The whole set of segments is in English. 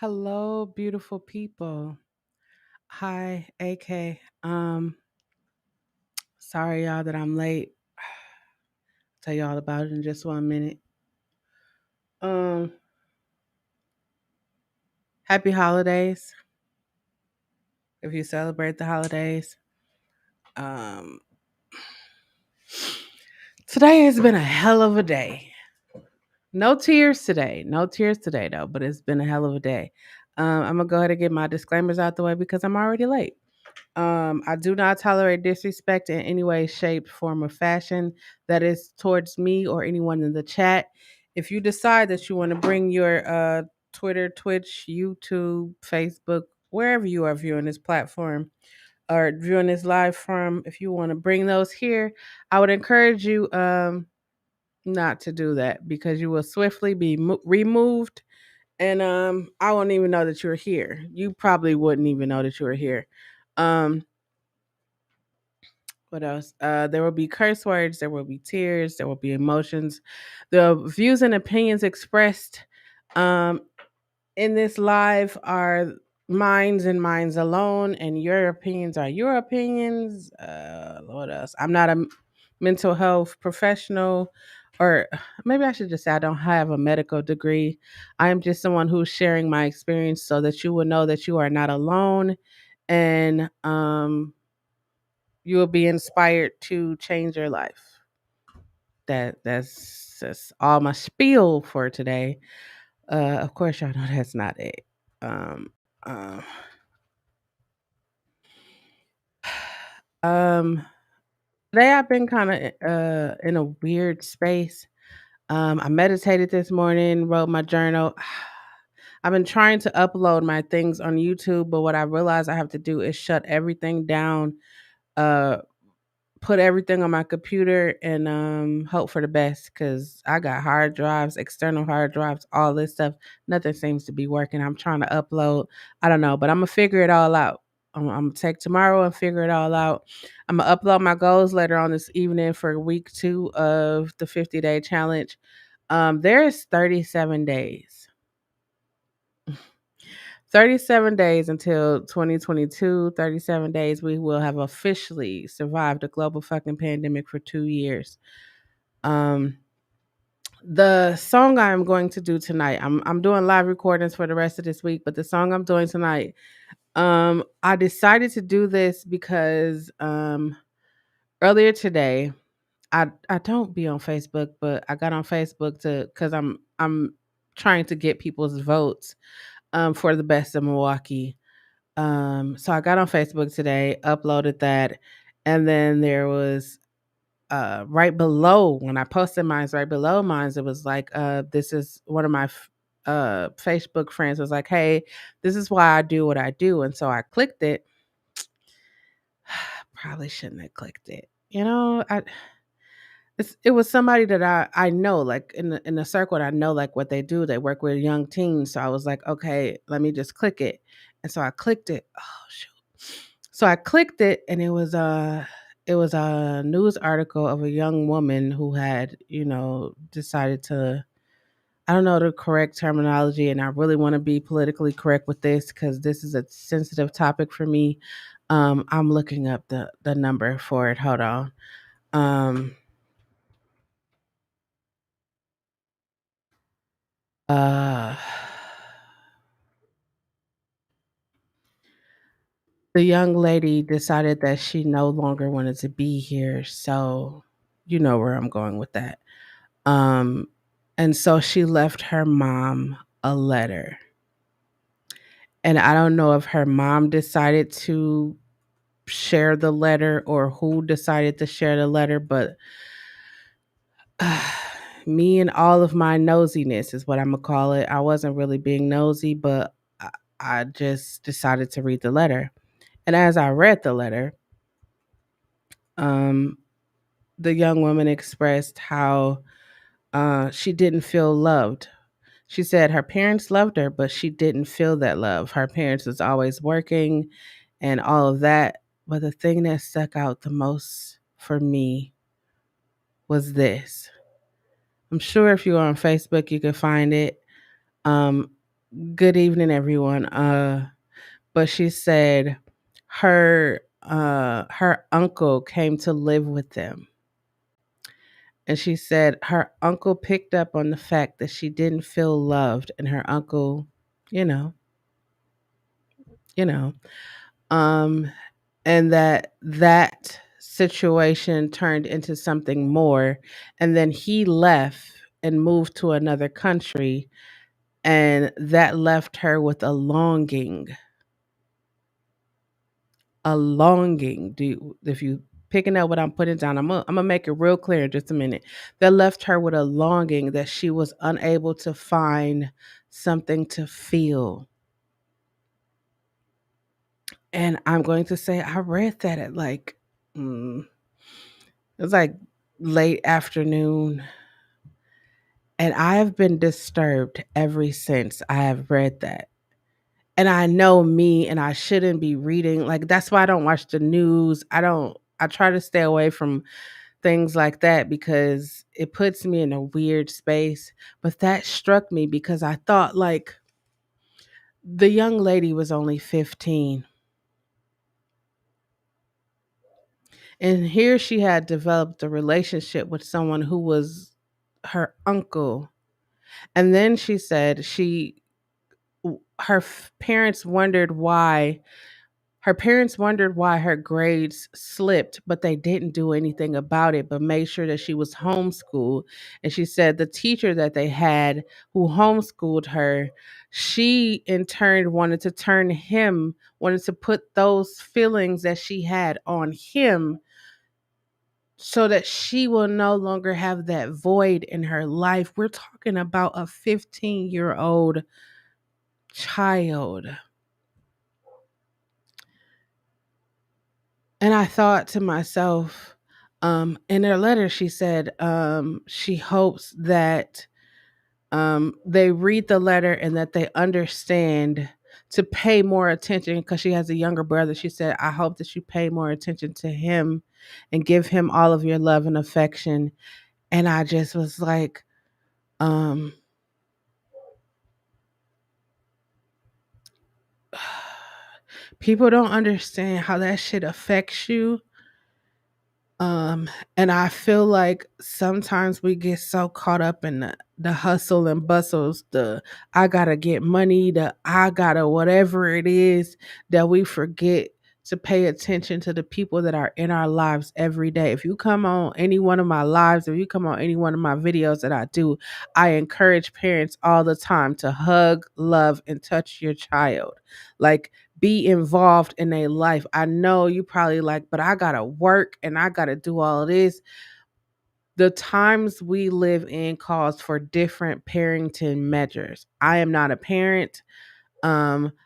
Hello, beautiful people. Hi, AK. Sorry y'all that I'm late. Tell you all about it in just 1 minute. Um, Happy holidays if you celebrate the holidays. Um, Today has been a hell of a day. No tears today. No tears today though, but it's been a hell of a day. I'm gonna go ahead and get my disclaimers out the way because I'm already late. I do not tolerate disrespect in any way, shape, form, or fashion that is towards me or anyone in the chat. If you decide that you want to bring your Twitter, Twitch, YouTube, Facebook, wherever you are viewing this platform or viewing this live from, if you want to bring those here, I would encourage you not to do that because you will swiftly be removed and I won't even know that you're here. You probably wouldn't even know that you were here. Um, What else? There will be curse words, there will be tears, there will be emotions. The views and opinions expressed um, in this live are minds and minds alone, and your opinions are your opinions. What else? I'm not a mental health professional, or maybe I should just say I don't have a medical degree. I am just someone who's sharing my experience so that you will know that you are not alone and you will be inspired to change your life. That's all my spiel for today. Of course, y'all know that's not it. Um, uh, um, Today I've been kind of in a weird space. I meditated this morning, wrote my journal. I've been trying to upload my things on YouTube, but what I realized I have to do is shut everything down. Uh, Put everything on my computer and hope for the best because I got hard drives, external hard drives, all this stuff. Nothing seems to be working. I'm trying to upload. I don't know, but I'm gonna figure it all out. I'm gonna take tomorrow and figure it all out. I'm gonna upload my goals later on this evening for week 2 of the 50-day challenge. There is 37 days. 37 days until 2022. 37 days we will have officially survived a global fucking pandemic for 2 years. Um the song I'm going to do tonight, I'm doing live recordings for the rest of this week, but the song I'm doing tonight, I decided to do this because earlier today, I don't be on Facebook, but I got on Facebook to cuz I'm trying to get people's votes for the best of Milwaukee. So I got on Facebook today, uploaded that, and then there was right below when I posted mine, right below mine, it was like, this is one of my Facebook friends was like, hey, this is why I do what I do. And so I clicked it. Probably shouldn't have clicked it. It was somebody that I know, like in the circle that I know, like what they do. They work with young teens. So I was like, okay, let me just click it. And so I clicked it. Oh shoot. So I clicked it and it was a news article of a young woman who had, decided to, I don't know the correct terminology, and I really want to be politically correct with this because this is a sensitive topic for me. I'm looking up the number for it. Hold on. Um uh the young lady decided that she no longer wanted to be here, so you know where I'm going with that. Um, and so she left her mom a letter. And I don't know if her mom decided to share the letter or who decided to share the letter, but me and all of my nosiness is what I'm gonna call it. I wasn't really being nosy, but I just decided to read the letter. And as I read the letter, um, the young woman expressed how she didn't feel loved. She said her parents loved her, but she didn't feel that love. Her parents was always working and all of that. But the thing that stuck out the most for me was this. I'm sure if you are on Facebook, you can find it. Um, good evening, everyone. But she said her uncle came to live with them. And she said her uncle picked up on the fact that she didn't feel loved, and her uncle, you know, you know, um, and that situation turned into something more, and then he left and moved to another country, and that left her with a longing. If you picking up what I'm putting down, I'm gonna make it real clear in just a minute. That left her with a longing that she was unable to find something to feel. And I'm going to say I read that at like it was like late afternoon, and I have been disturbed ever since I have read that. And I know me, and I shouldn't be reading, like, that's why I don't watch the news. I try to stay away from things like that because it puts me in a weird space. But that struck me because I thought, like, the young lady was only 15. And here she had developed a relationship with someone who was her uncle. And then she said parents wondered why her grades slipped, but they didn't do anything about it, but made sure that she was homeschooled. And she said the teacher that they had who homeschooled her, she in turn wanted to put those feelings that she had on him so that she will no longer have that void in her life. We're talking about a 15-year-old child. And I thought to myself, in her letter, she said she hopes that they read the letter and that they understand to pay more attention because she has a younger brother. She said, I hope that you pay more attention to him and give him all of your love and affection. And I just was like, um, people don't understand how that shit affects you. And I feel like sometimes we get so caught up in the hustle and bustles, the I gotta get money, the I gotta whatever it is, that we forget to pay attention to the people that are in our lives every day. If you come on any one of my lives, if you come on any one of my videos that I do, I encourage parents all the time to hug, love, and touch your child. Like, be involved in a life. I know you probably like, but I gotta work and I gotta do all of this. The times we live in calls for different parenting measures. I am not a parent.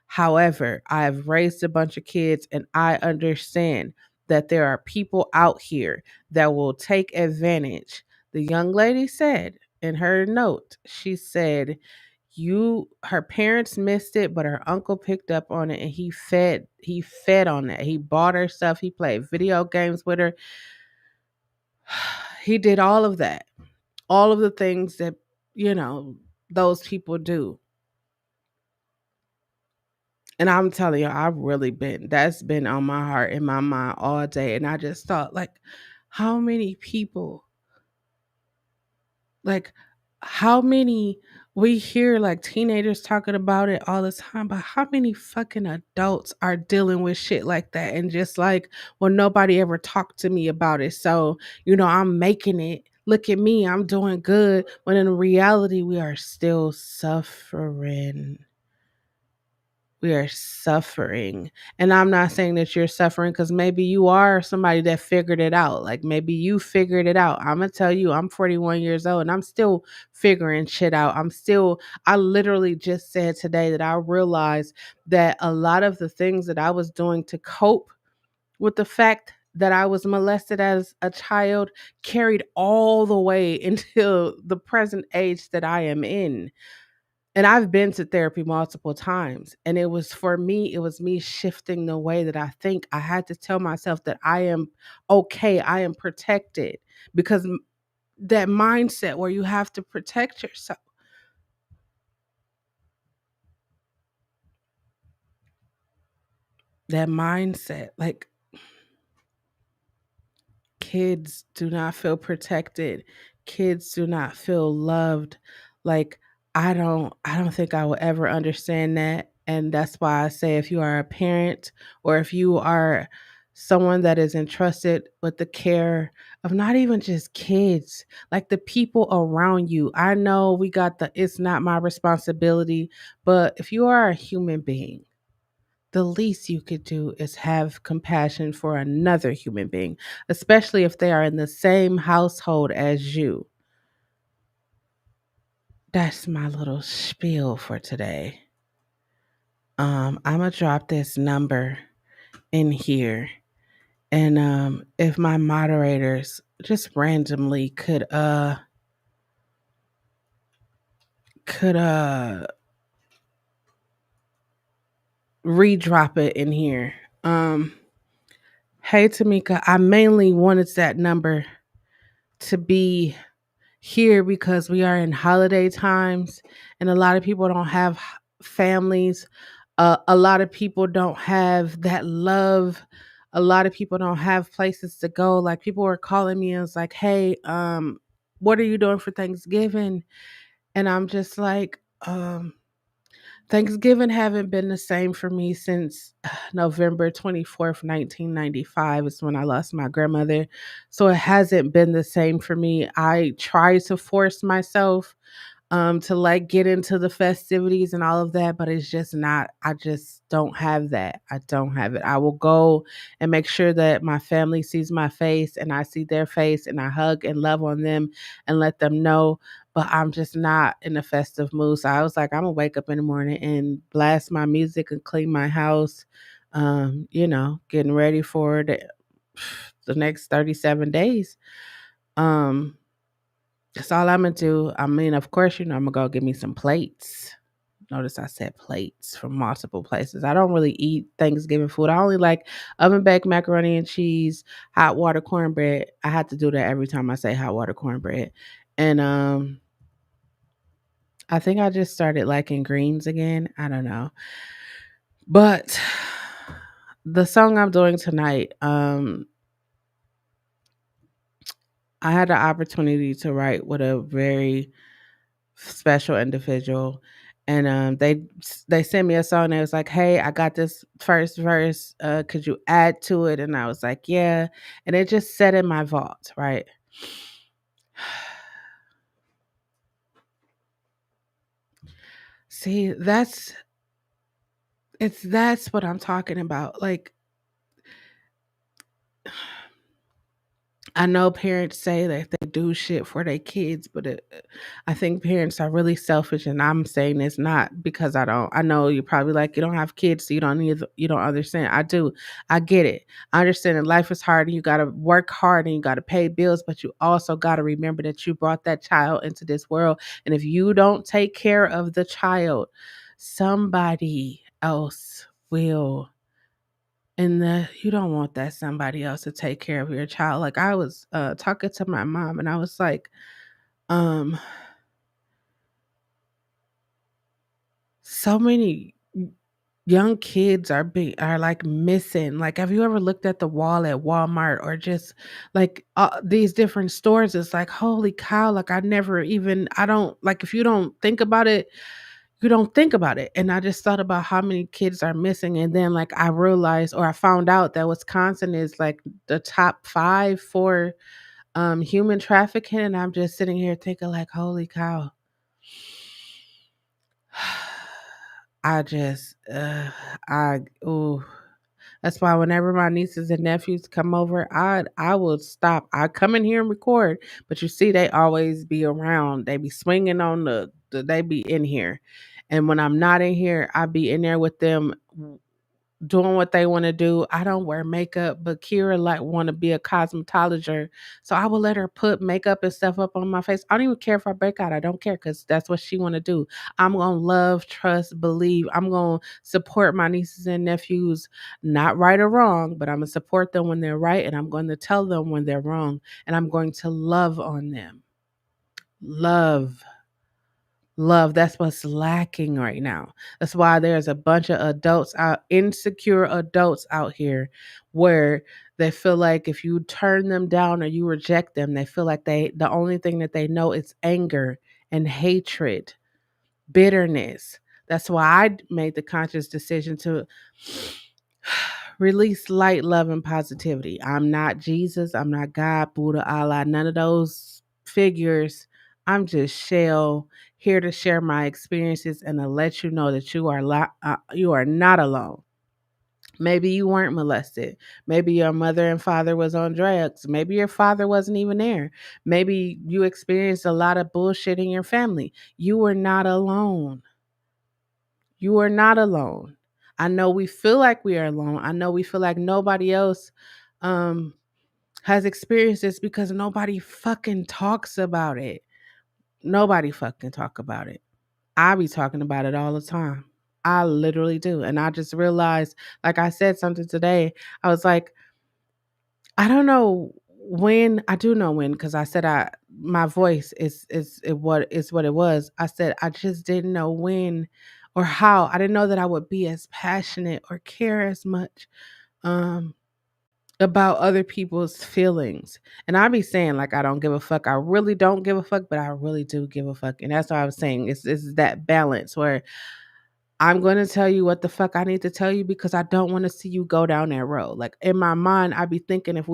However, I have raised a bunch of kids and I understand that there are people out here that will take advantage. The young lady said in her note, she said, her parents missed it, but her uncle picked up on it and he fed on that. He bought her stuff, he played video games with her. He did all of that. All of the things that, you know, those people do. And I'm telling you, that's been on my heart and my mind all day. And I just thought, like, how many people, like, how many, we hear like teenagers talking about it all the time, but how many fucking adults are dealing with shit like that? And just like, well, nobody ever talked to me about it. So, I'm making it. Look at me, I'm doing good. When in reality, we are still suffering. We are suffering. And I'm not saying that you're suffering because maybe you are somebody that figured it out. Like, maybe you figured it out. I'm going to tell you, I'm 41 years old and I'm still figuring shit out. I literally just said today that I realized that a lot of the things that I was doing to cope with the fact that I was molested as a child carried all the way until the present age that I am in. And I've been to therapy multiple times. And it was me shifting the way that I think. I had to tell myself that I am okay, I am protected. Because that mindset where you have to protect yourself. that mindset. Like, kids do not feel protected. Kids do not feel loved. Like, I don't think I will ever understand that. And that's why I say, if you are a parent, or if you are someone that is entrusted with the care of not even just kids, like the people around you. I know we got the it's not my responsibility, but if you are a human being, the least you could do is have compassion for another human being, especially if they are in the same household as you. That's my little spiel for today. I'm gonna drop this number in here, and if my moderators just randomly could redrop it in here. Um, hey Tamika, I mainly wanted that number to be here because we are in holiday times, and a lot of people don't have families. A lot of people don't have that love. A lot of people don't have places to go. Like, people were calling me and was like, hey, what are you doing for Thanksgiving? And I'm just like, Thanksgiving haven't been the same for me since November 24th, 1995 is when I lost my grandmother. So it hasn't been the same for me. I try to force myself to like get into the festivities and all of that, but it's just not, I just don't have that. I don't have it. I will go and make sure that my family sees my face and I see their face, and I hug and love on them and let them know, but I'm just not in a festive mood. So I was like, I'm gonna wake up in the morning and blast my music and clean my house, getting ready for the next 37 days. um that's all I'm gonna do. I mean, of course, I'm gonna go get me some plates. Notice I said plates from multiple places. I don't really eat Thanksgiving food. I only like oven baked macaroni and cheese, hot water cornbread. I have to do that every time I say hot water cornbread. And I think I just started liking greens again. I don't know. But the song I'm doing tonight, I had the opportunity to write with a very special individual, and they sent me a song, and it was like, hey, I got this first verse, could you add to it? And I was like, yeah. And it just set in my vault, right? See, that's what I'm talking about. Like, I know parents say that they do shit for their kids, but I think parents are really selfish, and I'm saying it's not because I don't. I know you're probably like, you don't have kids, so you don't understand. I do. I get it. I understand that life is hard, and you got to work hard, and you got to pay bills, but you also got to remember that you brought that child into this world, and if you don't take care of the child, somebody else will. And you don't want that somebody else to take care of your child. Like, I was talking to my mom, and I was like, um so many young kids are like missing. Like, have you ever looked at the wall at Walmart, or just like these different stores? It's like, holy cow, like, I don't, like, if you don't think about it, you don't think about it. And I just thought about how many kids are missing, and then, like, I realized, or I found out, that Wisconsin is like the top 5 for human trafficking, and I'm just sitting here thinking, like, holy cow. I just I ooh That's why whenever my nieces and nephews come over, I will stop. I come in here and record, but you see, they always be around. They be swinging on they be in here, and when I'm not in here, I be in there with them, doing what they want to do. I don't wear makeup, but Kira like want to be a cosmetologist, so I will let her put makeup and stuff up on my face. I don't even care if I break out. I don't care, because that's what she want to do. I'm gonna love, trust, believe. I'm gonna support my nieces and nephews, not right or wrong, but I'm gonna support them when they're right, and I'm going to tell them when they're wrong, and I'm going to love on them. Love, love. That's what's lacking right now. That's why there's a bunch of adults out, insecure adults out here, where they feel like if you turn them down or you reject them, they feel like the only thing that they know is anger and hatred, bitterness. That's why I made the conscious decision to release light, love, and positivity. I'm not Jesus. I'm not God, Buddha, Allah, none of those figures. I'm just Chelle, here to share my experiences and to let you know that you are not alone. Maybe you weren't molested. Maybe your mother and father was on drugs. Maybe your father wasn't even there. Maybe you experienced a lot of bullshit in your family. You were not alone. You are not alone. I know we feel like we are alone. I know we feel like nobody else um has experienced this because nobody fucking talks about it. Nobody fucking talk about it. I be talking about it all the time. I literally do. And I just realized, like I said something today, I was like, I don't know when. I do know when because I said I my voice is what it was. I said I just didn't know when or how. I didn't know that I would be as passionate or care as much um about other people's feelings. And I be saying like I don't give a fuck. I really don't give a fuck, but I really do give a fuck. And that's what I was saying. It's that balance where I'm going to tell you what the fuck I need to tell you because I don't want to see you go down that road. Like in my mind, I be thinking if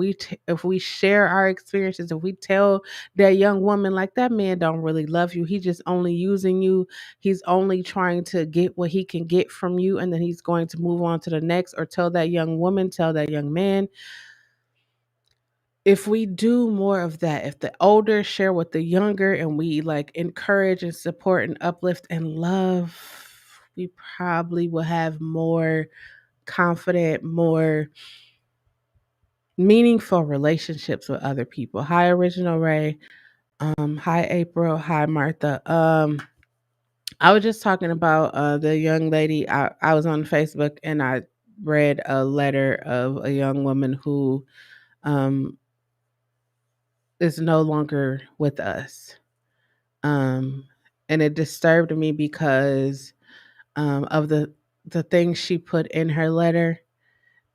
we share our experiences, if we tell that young woman like that man don't really love you, he just only using you, he's only trying to get what he can get from you, and then he's going to move on to the next. Or tell that young woman, tell that young man, if we do more of that, if the older share with the younger and we like encourage and support and uplift and love, we probably will have more confident, more meaningful relationships with other people. Hi, Original Ray. Hi, April. Hi, Martha. I was just talking about the young lady. I was on Facebook and I read a letter of a young woman who um, is no longer with us. Um, and it disturbed me because of the things she put in her letter,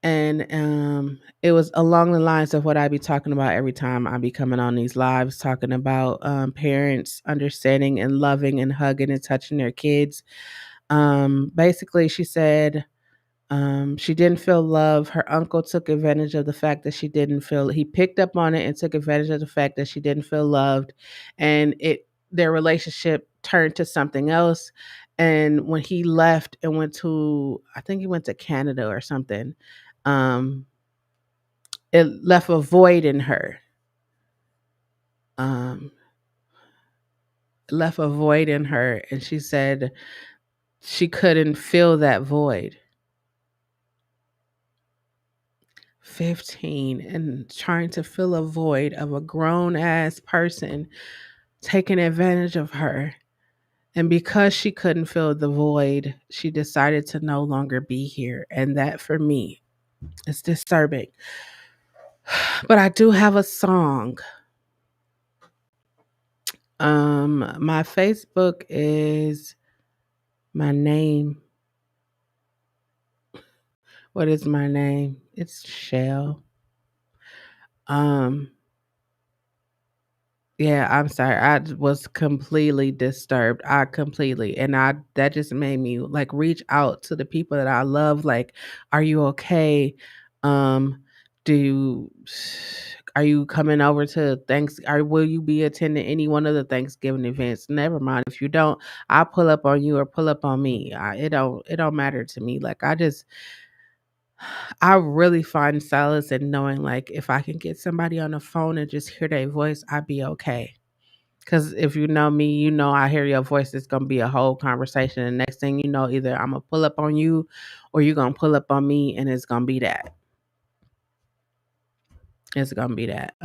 and it was along the lines of what I be talking about every time I be coming on these lives, talking about parents understanding and loving and hugging and touching their kids. Basically, she said she didn't feel love. Her uncle took advantage of the fact that she didn't feel. He picked up on it and took advantage of the fact that she didn't feel loved, and their relationship turned to something else. And when he left and went to, I think he went to Canada or something, um, it left a void in her. Um, left a void in her, and she said she couldn't fill that void. 15 and trying to fill a void of a grown ass person taking advantage of her. And because she couldn't fill the void, she decided to no longer be here. And that for me is disturbing. But I do have a song. My Facebook is my name. What is my name? It's Chelle. Um Yeah, I'm sorry. Was completely disturbed. I completely, and I that just made me like reach out to the people that I love. Like, are you okay? Do you are you coming over to thanks? Or will you be attending any one of the Thanksgiving events? Never mind. If you don't, I'll pull up on you or pull up on me. It don't matter to me. Like I really find solace in knowing like if I can get somebody on the phone and just hear their voice, I'd be okay. Cause if you know me, you know I hear your voice. It's gonna be a whole conversation. And next thing you know, either I'm gonna pull up on you, or you're gonna pull up on me, and it's gonna be that. It's gonna be that.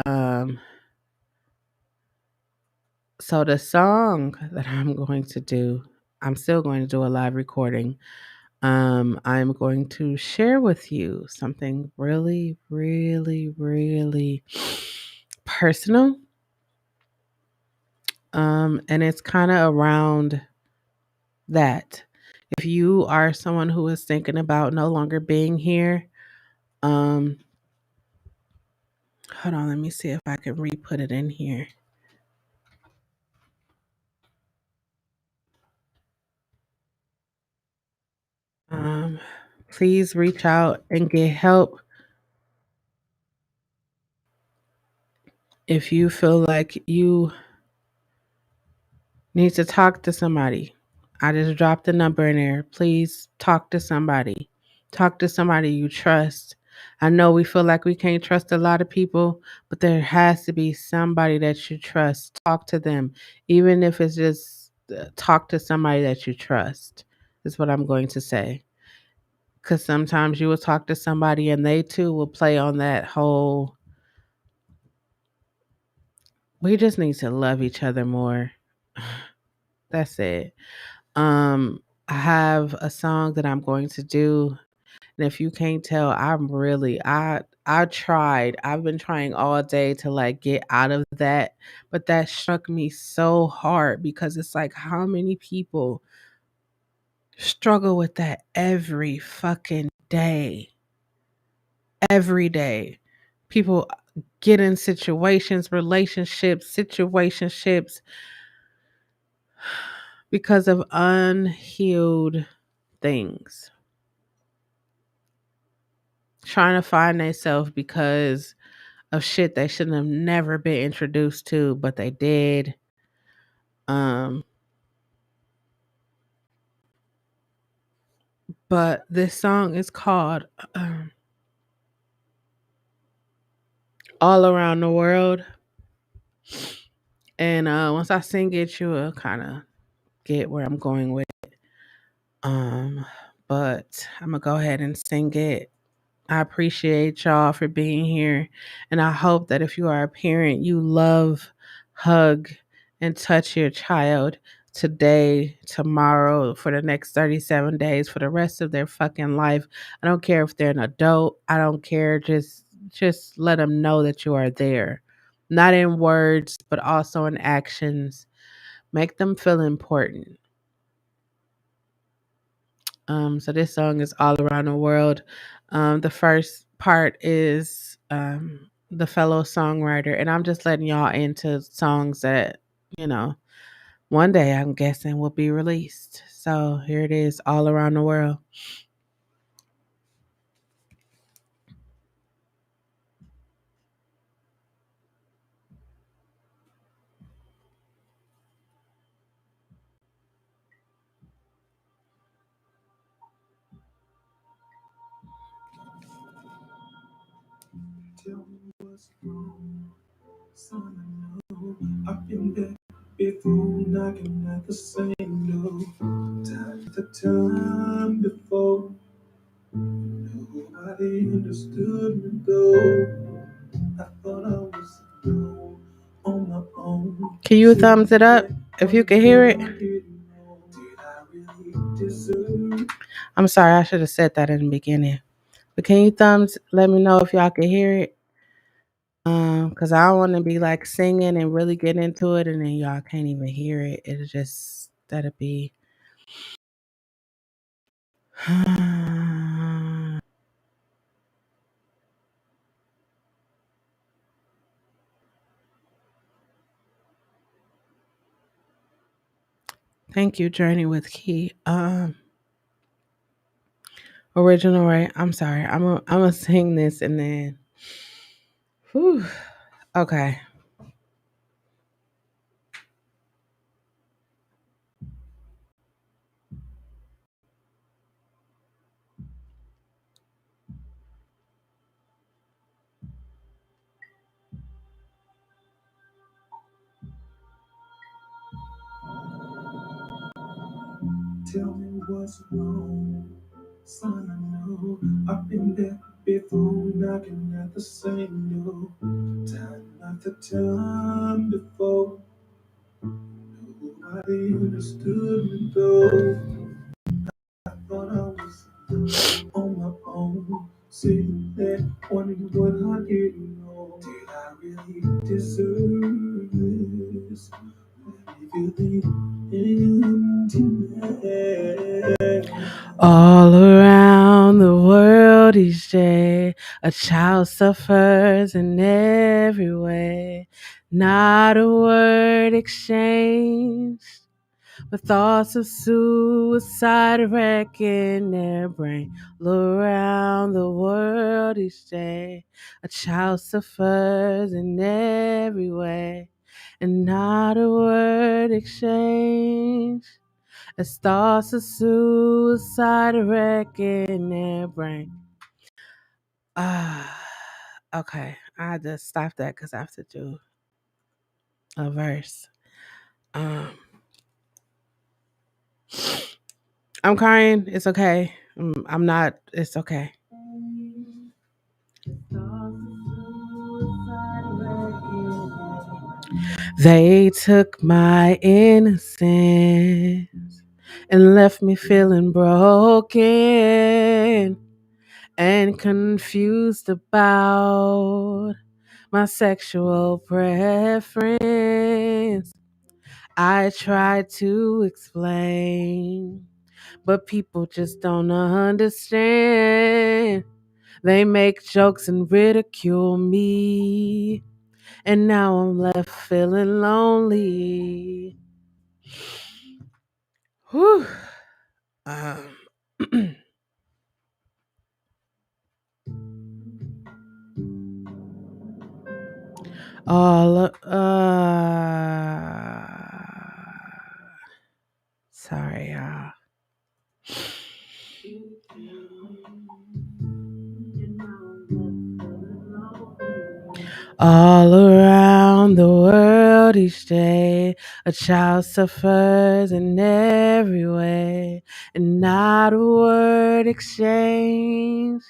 So the song that I'm going to do, I'm still going to do a live recording. I'm going to share with you something really, really, really personal. And it's kind of around that if you are someone who is thinking about no longer being here, um, hold on, let me see if I can re-put it in here. Um, Please reach out and get help if you feel like you need to talk to somebody. I just dropped the number in there. Please talk to somebody. Talk to somebody you trust. I know we feel like we can't trust a lot of people, but there has to be somebody that you trust. Talk to them, even if it's just talk to somebody that you trust, is what I'm going to say. Because sometimes you will talk to somebody and they too will play on that whole, we just need to love each other more. That's it. I have a song that I'm going to do. And if you can't tell, I tried. I've been trying all day to like get out of that, but that struck me so hard because it's like how many people struggle with that every fucking day. Every day. People get in situationships because of unhealed things. Trying to find themselves because of shit they shouldn't have never been introduced to, but they did. Um, but this song is called All Around the World. And once I sing it, you will kind of get where I'm going with it. But I'm gonna go ahead and sing it. I appreciate y'all for being here. And I hope that if you are a parent, you love, hug, and touch your child today, tomorrow, for the next 37 days, for the rest of their fucking life. I don't care if they're an adult. I don't care. Just let them know that you are there. Not in words, but also in actions. Make them feel important. So this song is All Around the World. The first part is the fellow songwriter, and I'm just letting y'all into songs that, you know, one day I'm guessing will be released. So here it is, All Around the World. Tell me what's wrong, son, I know I've been there before, knocking at the same door. Time after time before, nobody understood me though. I thought I was alone on my own. Can you thumbs it up if you can hear it? I'm sorry, I should have said that in the beginning. But can you thumbs let me know if y'all can hear it? Cause I don't want to be like singing and really get into it, and then y'all can't even hear it. It'll just that'll be. Thank you, Journey with Key. Original, right? I'm sorry. I'm gonna sing this and then. Whew, okay. Tell me what's wrong, son. I know I've been there before, knocking at the same door, time after time before. Nobody understood me though. I thought I was on my own, sitting there wondering what I didn't know. Did I really deserve this? Let me feel the emptiness. All around the world each day, a child suffers in every way. Not a word exchanged, but thoughts of suicide wrecking their brain. All around the world each day, a child suffers in every way, and not a word exchanged. As thoughts of suicide wrecking their brain. Okay. I had to stop that because I have to do a verse. Um, I'm crying. It's okay. I'm not. It's okay. They took my innocence and left me feeling broken and confused about my sexual preference. I tried to explain, but people just don't understand. They make jokes and ridicule me, and now I'm left feeling lonely. Whew. Um, all sorry, y'all. All around the world each day, a child suffers in every way, and not a word exchanged.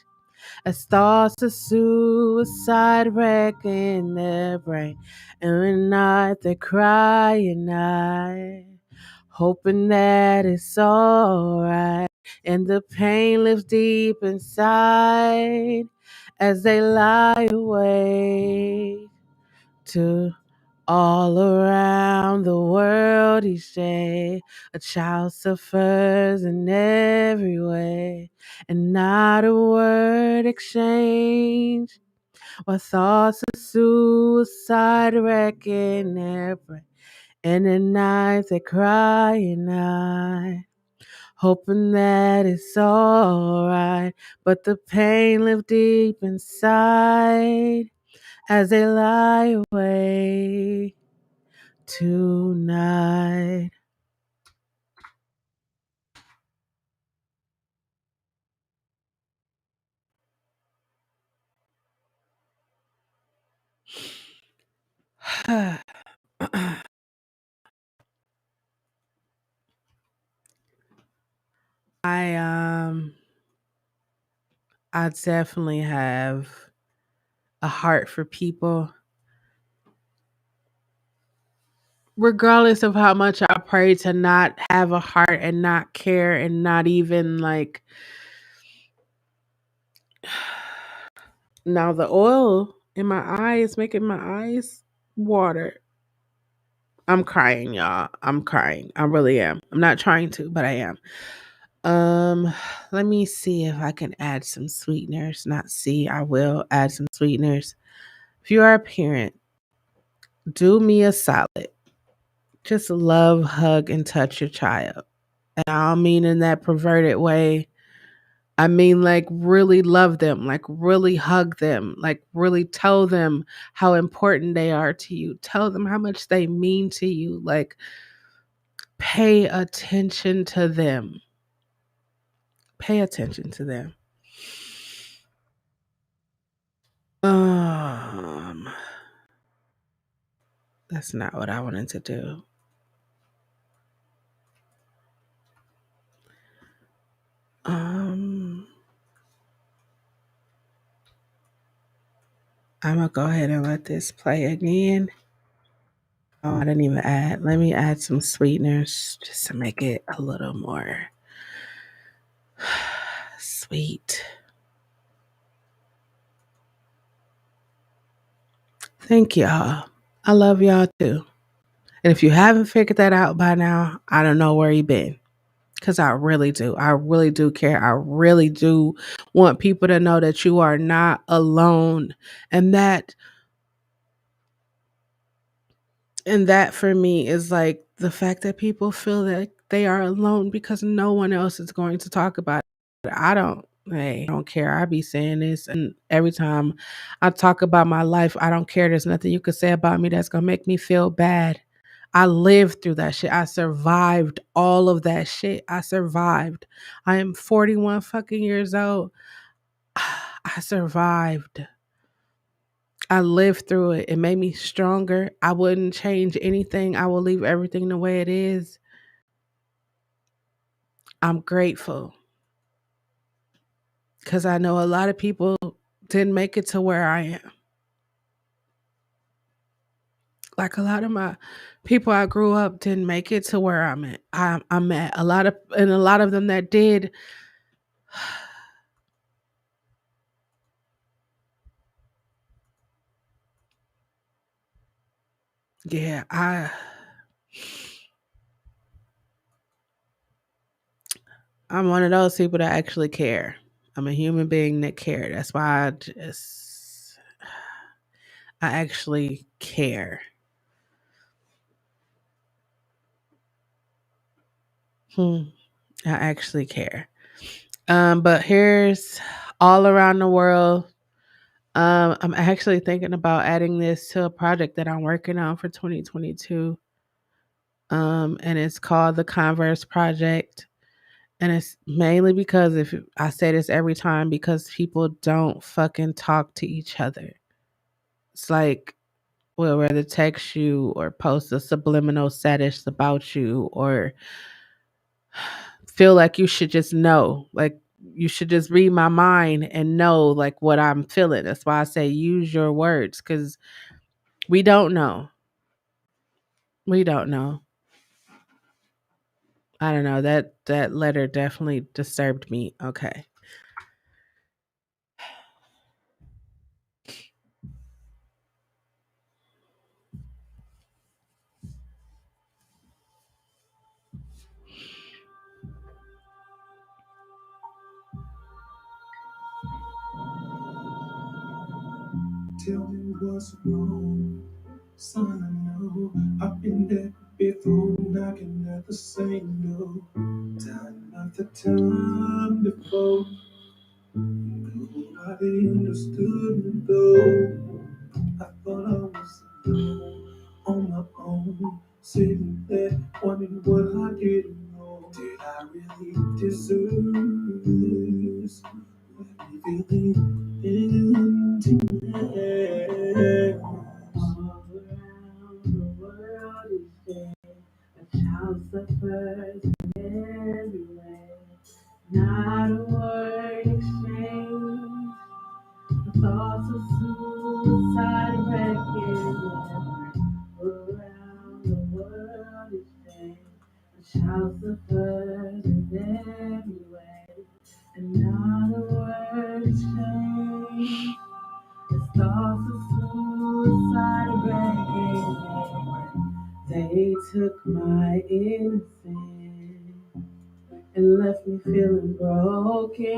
As thoughts of suicide wrecking their brain, and when night they cry at night, hoping that it's alright, and the pain lives deep inside as they lie awake to all around the world each day. A child suffers in every way, and not a word exchanged. While thoughts of suicide wrecking their brain, and at night they cry at night, hoping that it's alright, but the pain lives deep inside as they lie awake tonight. I I definitely have a heart for people, regardless of how much I pray to not have a heart and not care and not even like. Now the oil in my eye is making my eyes water. I'm crying, y'all. I'm crying. I really am. I'm not trying to, but I am. Um, Let me see if I can add some sweeteners. Not see, I will add some sweeteners. If you are a parent, do me a solid. Just love, hug, and touch your child. And I don't mean in that perverted way. I mean, like, really love them, like, really hug them, like, really tell them how important they are to you. Tell them how much they mean to you. Like, pay attention to them. Pay attention to them. Um, that's not what I wanted to do. Um, I'm gonna go ahead and let this play again. Oh, I didn't even add. Let me add some sweeteners just to make it a little more sweet. Thank y'all. I love y'all too. And if you haven't figured that out by now, I don't know where you've been. Because I really do. I really do care. I really do want people to know that you are not alone. And that for me is like the fact that people feel that they are alone because no one else is going to talk about it. I don't care. I be saying this, and every time I talk about my life, I don't care. There's nothing you could say about me that's going to make me feel bad. I lived through that shit. I survived all of that shit. I survived. I am 41 fucking years old. I survived. I lived through it. It made me stronger. I wouldn't change anything. I will leave everything the way it is. I'm grateful because I know a lot of people didn't make it to where I am. Like a lot of my people I grew up didn't make it to where I'm at. I'm at a lot of them that did. Yeah, I'm one of those people that actually care. I'm a human being that care. That's why I actually care. Hmm, I actually care. But here's all around the world. I'm actually thinking about adding this to a project that I'm working on for 2022. And it's called the Converse Project. And it's mainly because if I say this every time because people don't fucking talk to each other. It's like will rather text you or post a subliminal status about you or feel like you should just know. Like you should just read my mind and know like what I'm feeling. That's why I say use your words because we don't know. We don't know. I don't know. That letter definitely disturbed me. Okay. Tell me what's wrong. Son, I know I've been there before, knocking at the same door. Time after time before, nobody understood me though. I thought I was alone, on my own, sitting there wondering what I didn't know. Did I really deserve this? Let me feeling emptiness. All around the world is dead. A child suffers in every way. Not a word exchanged. The thoughts of suicide wrecking around the world each day. A child suffers in every way, and not a word exchanged. The thoughts of suicide wrecking. They took my innocence and left me feeling broken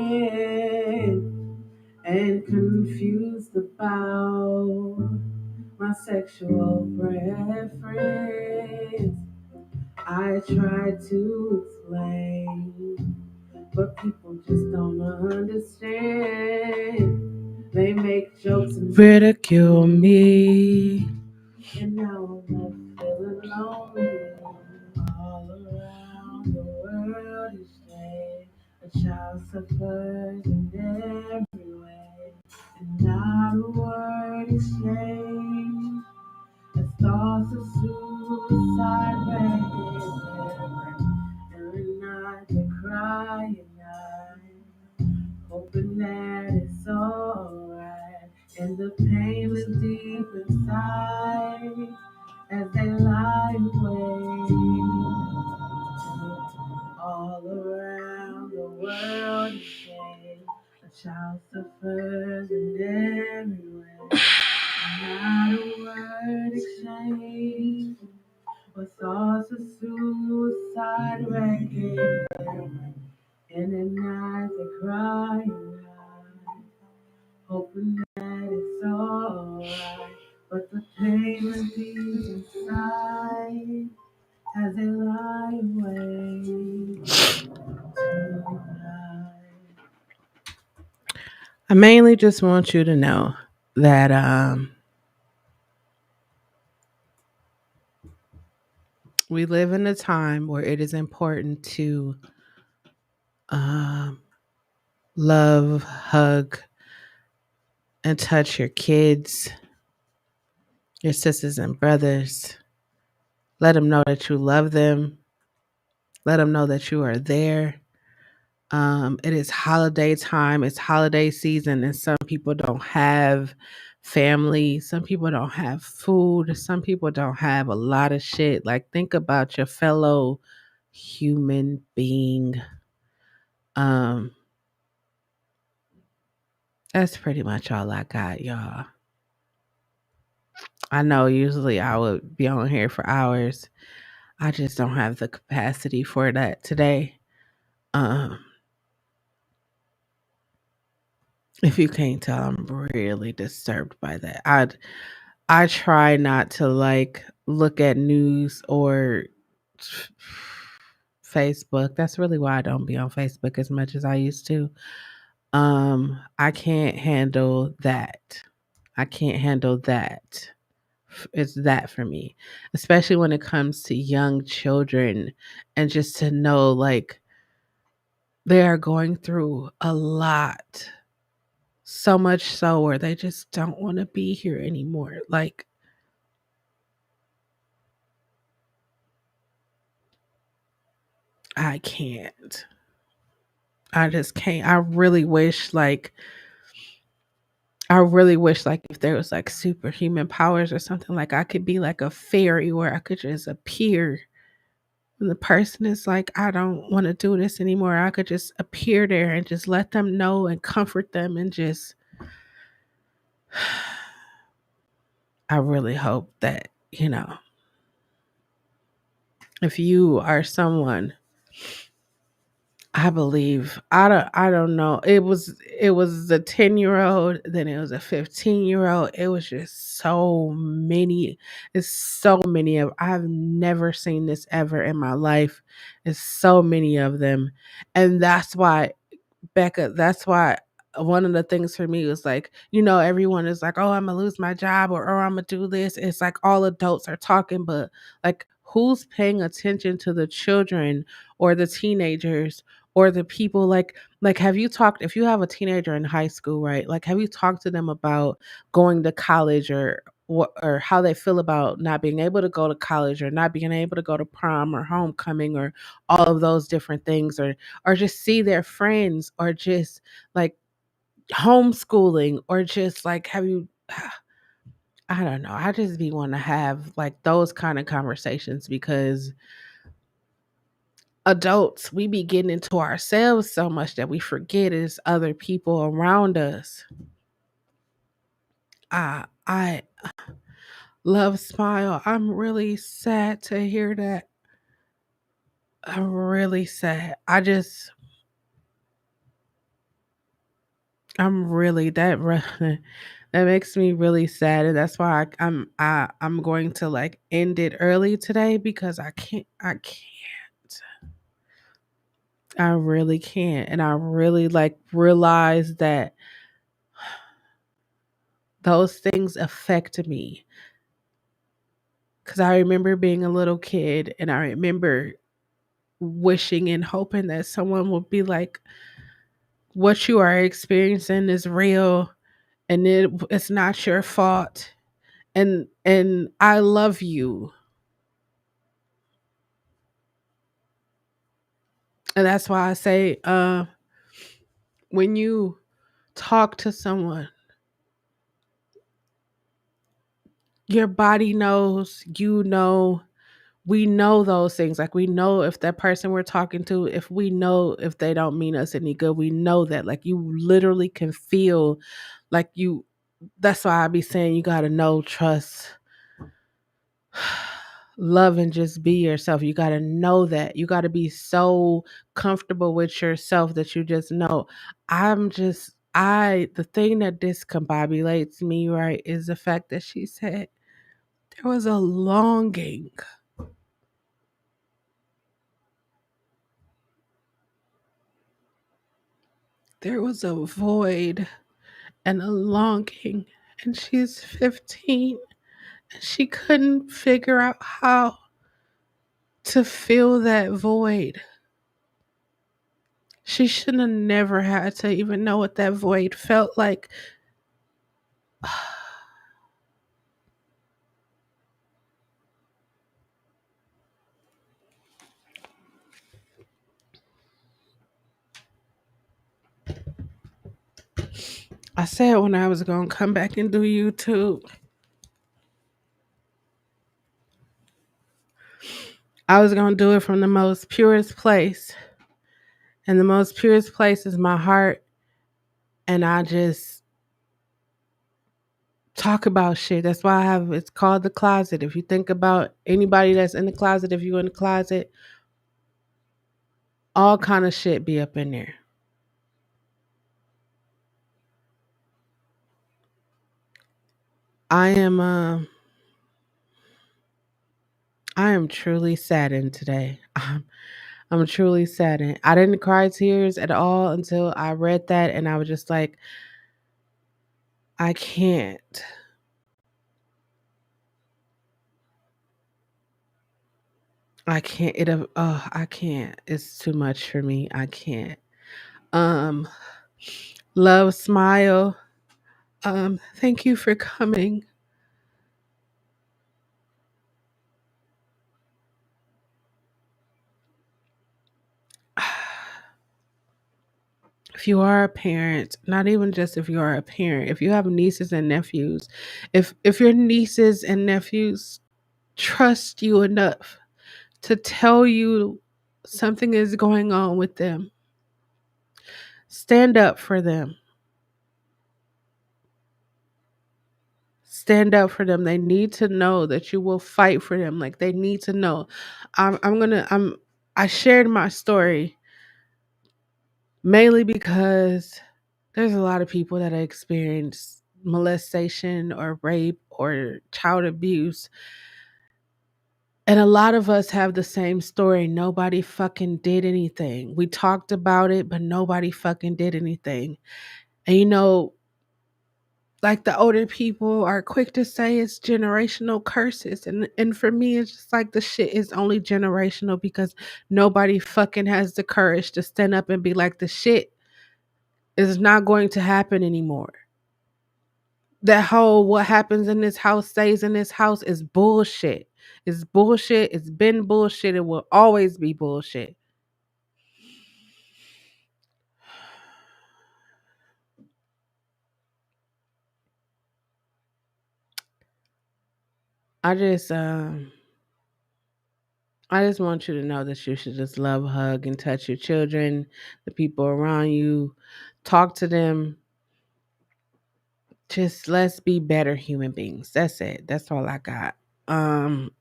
and confused about my sexual preference. I tried to explain, but people just don't understand. They make jokes and ridicule me, and now I'm left feeling lonely. All around the world each day, a child suffers in every way, and not a word exchanged. The thoughts of suicide raise every night they cry at night, hoping that it's alright, and the pain lives deep inside as they lie awake. All around the world each day, a child suffers in every way. Not a word exchanged, but thoughts of suicide wrecking but the pain is deep inside as they lie awake tonight. I mainly just want you to know that we live in a time where it is important to um, love, hug, and touch your kids, your sisters and brothers. Let them know that you love them. Let them know that you are there. It is holiday time. It's holiday season, and some people don't have family. Some people don't have food. Some people don't have a lot of shit. Like, think about your fellow human being. Um, that's pretty much all I got, y'all. I know usually I would be on here for hours. I just don't have the capacity for that today. Um, if you can't tell, I'm really disturbed by that. I try not to like look at news or Facebook. That's really why I don't be on Facebook as much as I used to. I can't handle that. I can't handle that. It's that for me, especially when it comes to young children and just to know like they are going through a lot. So much so where they just don't want to be here anymore. Like, I can't. I just can't. I really wish like if there was like superhuman powers or something, like I could be like a fairy where I could just appear when the person is like, I don't want to do this anymore. I could just appear there and just let them know and comfort them and just I really hope that, if you are someone I believe I don't know. It was a 10-year-old, then it was a 15-year-old. It was just so many. It's so many of I've never seen this ever in my life. It's so many of them. And that's why Becca, that's why one of the things for me was like, everyone is like, oh, I'm gonna lose my job or I'm gonna do this. It's like all adults are talking, but like, who's paying attention to the children or the teenagers or the people like have you talked if you have a teenager in high school, right? Like, have you talked to them about going to college or what or how they feel about not being able to go to college or not being able to go to prom or homecoming or all of those different things or just see their friends or just like homeschooling or just like have you I don't know. I just be want to have like those kind of conversations because adults we be getting into ourselves so much that we forget it's other people around us. I love Smile. I'm really sad to hear that. I'm really sad. I'm really that makes me really sad, and that's why I'm going to like end it early today because I can't I really can't, and I really like realize that those things affect me because I remember being a little kid, and I remember wishing and hoping that someone would be like, "What you are experiencing is real, and it's not your fault." And I love you. And that's why I say, when you talk to someone, your body knows, we know those things. Like we know if that person we're talking to, if we know if they don't mean us any good, we know that. Like you literally can feel like you that's why I be saying you gotta know, trust, love and just be yourself. You got to know that. You got to be so comfortable with yourself that you just know I'm just The thing that discombobulates me, right, is the fact that she said there was a longing. There was a void and a longing. And she's 15 and she couldn't figure out how to fill that void. She shouldn't have never had to even know what that void felt like. I said when I was going to come back and do YouTube, I was going to do it from the most purest place. And the most purest place is my heart. And I just talk about shit. That's why it's called the closet. If you think about anybody that's in the closet, if you're in the closet, all kind of shit be up in there. I am I am truly saddened today. I'm truly saddened. I didn't cry tears at all until I read that and I was just like, I can't. I can't. I can't. It's too much for me. I can't. Um Love smile. Thank you for coming. If you are a parent, not even just if you are a parent, if you have nieces and nephews, if your nieces and nephews trust you enough to tell you something is going on with them, stand up for them. Stand up for them. They need to know that you will fight for them. Like they need to know. I shared my story mainly because there's a lot of people that experience molestation or rape or child abuse. And a lot of us have the same story. Nobody fucking did anything. We talked about it, but nobody fucking did anything. And like the older people are quick to say it's generational curses. And for me, it's just like the shit is only generational because nobody fucking has the courage to stand up and be like, the shit is not going to happen anymore. That whole what happens in this house stays in this house is bullshit. It's bullshit. It's been bullshit. It will always be bullshit. I just I just want you to know that you should just love, hug, and touch your children, the people around you, talk to them. Just let's be better human beings. That's it. That's all I got. Um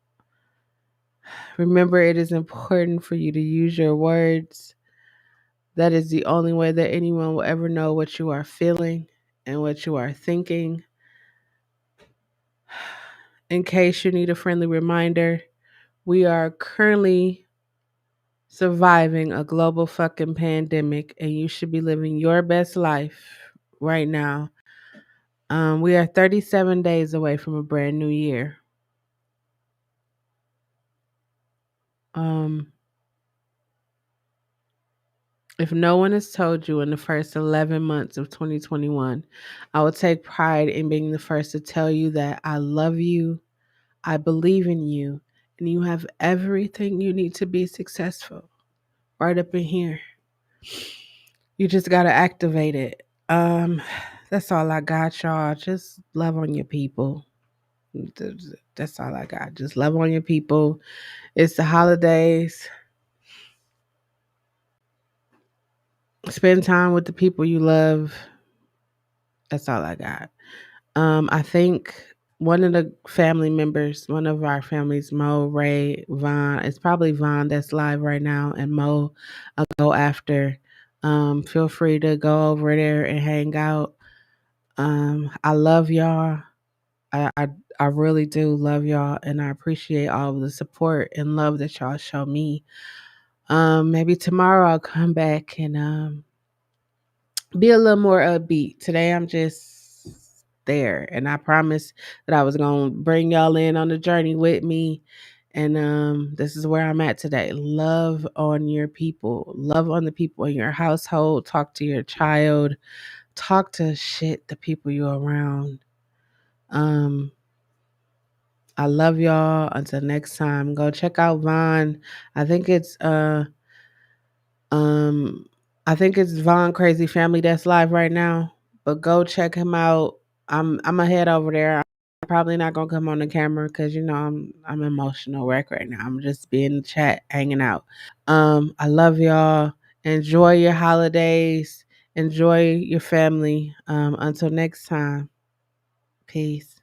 Remember, it is important for you to use your words. That is the only way that anyone will ever know what you are feeling and what you are thinking. In case you need a friendly reminder, we are currently surviving a global fucking pandemic and you should be living your best life right now. We are 37 days away from a brand new year. Um, if no one has told you in the first 11 months of 2021, I will take pride in being the first to tell you that I love you, I believe in you, and you have everything you need to be successful right up in here. You just got to activate it. That's all I got, y'all. Just love on your people. That's all I got. Just love on your people. It's the holidays. Spend time with the people you love. That's all I got. I think one of the family members, one of our families, Mo, Ray, Vaughn, it's probably Vaughn that's live right now, and Mo, I'll go after. Feel free to go over there and hang out. I love y'all. I, I I really do love y'all, and I appreciate all of the support and love that y'all show me. Maybe tomorrow I'll come back and be a little more upbeat. Today I'm just there, and I promised that I was gonna bring y'all in on the journey with me. And this is where I'm at today. Love on your people. Love on the people in your household. Talk to your child. Talk to shit the people you're around. Um, I love y'all. Until next time, go check out Vaughn. I think it's um I think it's Vaughn Crazy Family that's live right now. But go check him out. I'm gonna head over there. I'm probably not gonna come on the camera because you know I'm emotional wreck right now. I'm just being in the chat, hanging out. I love y'all. Enjoy your holidays. Enjoy your family. Until next time. Peace.